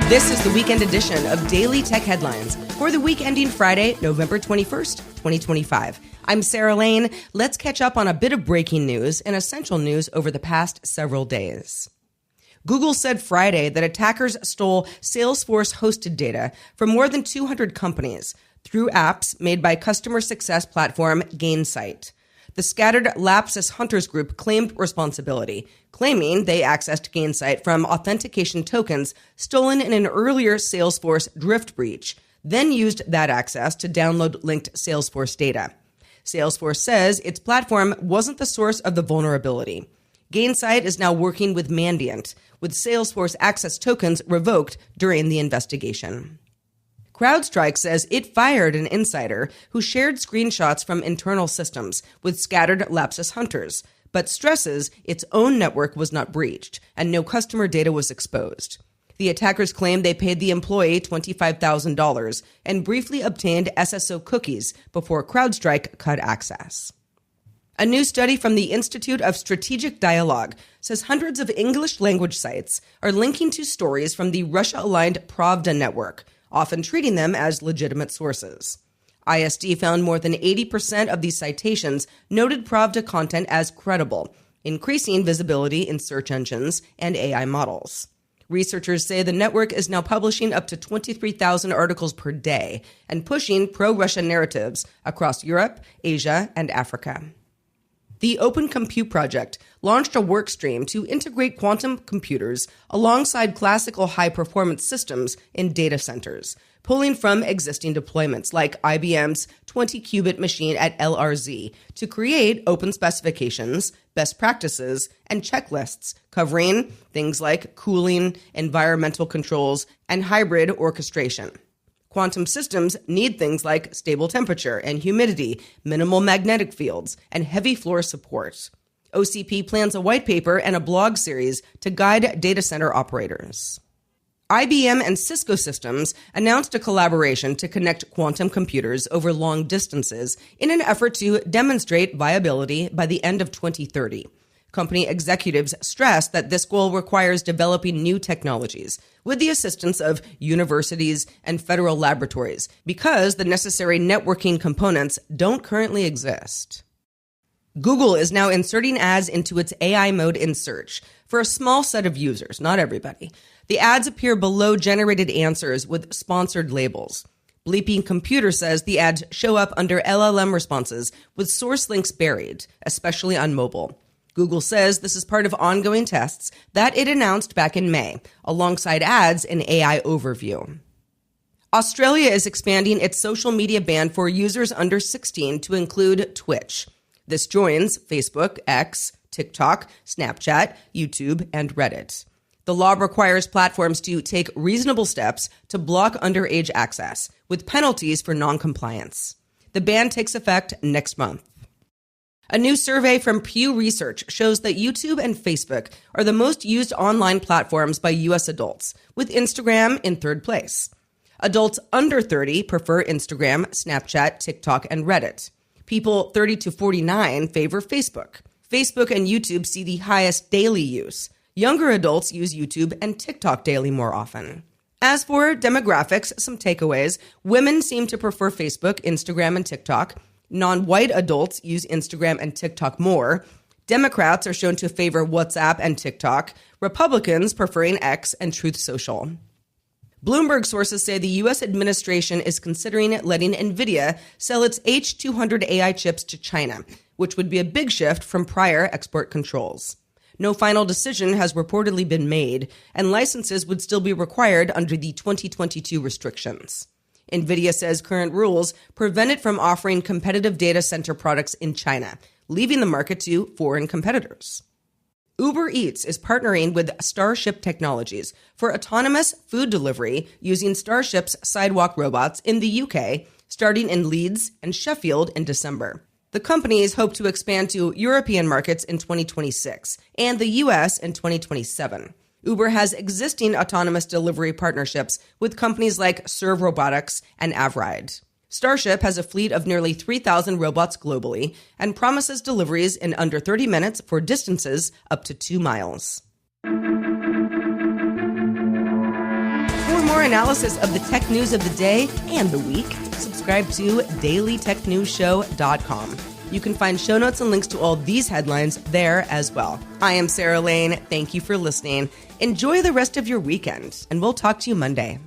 This is the weekend edition of Daily Tech Headlines for the week ending Friday, November 21st, 2025. I'm Sarah Lane. Let's catch up on a bit of breaking news and essential news over the past several days. Google said Friday that attackers stole Salesforce-hosted data from more than 200 companies through apps made by customer success platform Gainsight. The Scattered Lapsus Hunters group claimed responsibility, claiming they accessed Gainsight from authentication tokens stolen in an earlier Salesforce drift breach, then used that access to download linked Salesforce data. Salesforce says its platform wasn't the source of the vulnerability. Gainsight is now working with Mandiant, with Salesforce access tokens revoked during the investigation. CrowdStrike says it fired an insider who shared screenshots from internal systems with Scattered Lapsus Hunters, but stresses its own network was not breached and no customer data was exposed. The attackers claim they paid the employee $25,000 and briefly obtained SSO cookies before CrowdStrike cut access. A new study from the Institute of Strategic Dialogue says hundreds of English language sites are linking to stories from the Russia-aligned Pravda network, often treating them as legitimate sources. ISD found more than 80% of these citations noted Pravda content as credible, increasing visibility in search engines and AI models. Researchers say the network is now publishing up to 23,000 articles per day and pushing pro-Russia narratives across Europe, Asia, and Africa. The Open Compute Project launched a workstream to integrate quantum computers alongside classical high-performance systems in data centers, pulling from existing deployments like IBM's 20-qubit machine at LRZ to create open specifications, best practices, and checklists covering things like cooling, environmental controls, and hybrid orchestration. Quantum systems need things like stable temperature and humidity, minimal magnetic fields, and heavy floor support. OCP plans a white paper and a blog series to guide data center operators. IBM and Cisco Systems announced a collaboration to connect quantum computers over long distances in an effort to demonstrate viability by the end of 2030. Company executives stressed that this goal requires developing new technologies with the assistance of universities and federal laboratories because the necessary networking components don't currently exist. Google is now inserting ads into its AI mode in search for a small set of users, not everybody. The ads appear below generated answers with sponsored labels. Bleeping Computer says the ads show up under LLM responses with source links buried, especially on mobile. Google says this is part of ongoing tests that it announced back in May, alongside ads in AI Overview. Australia is expanding its social media ban for users under 16 to include Twitch. This joins Facebook, X, TikTok, Snapchat, YouTube, and Reddit. The law requires platforms to take reasonable steps to block underage access, with penalties for noncompliance. The ban takes effect next month. A new survey from Pew Research shows that YouTube and Facebook are the most used online platforms by U.S. adults, with Instagram in third place. Adults under 30 prefer Instagram, Snapchat, TikTok, and Reddit. People 30 to 49 favor Facebook. Facebook and YouTube see the highest daily use. Younger adults use YouTube and TikTok daily more often. As for demographics, some takeaways. Women seem to prefer Facebook, Instagram, and TikTok. Non-white adults use Instagram and TikTok more. Democrats are shown to favor WhatsApp and TikTok. Republicans preferring X and Truth Social. Bloomberg sources say the U.S. administration is considering letting NVIDIA sell its H200 AI chips to China, which would be a big shift from prior export controls. No final decision has reportedly been made, and licenses would still be required under the 2022 restrictions. NVIDIA says current rules prevent it from offering competitive data center products in China, leaving the market to foreign competitors. Uber Eats is partnering with Starship Technologies for autonomous food delivery using Starship's sidewalk robots in the UK, starting in Leeds and Sheffield in December. The companies hope to expand to European markets in 2026 and the US in 2027. Uber has existing autonomous delivery partnerships with companies like Serve Robotics and Avride. Starship has a fleet of nearly 3,000 robots globally and promises deliveries in under 30 minutes for distances up to 2 miles. For analysis of the tech news of the day and the week, subscribe to dailytechnewsshow.com. You can find show notes and links to all these headlines there as well. I am Sarah Lane. Thank you for listening. Enjoy the rest of your weekend, and we'll talk to you Monday.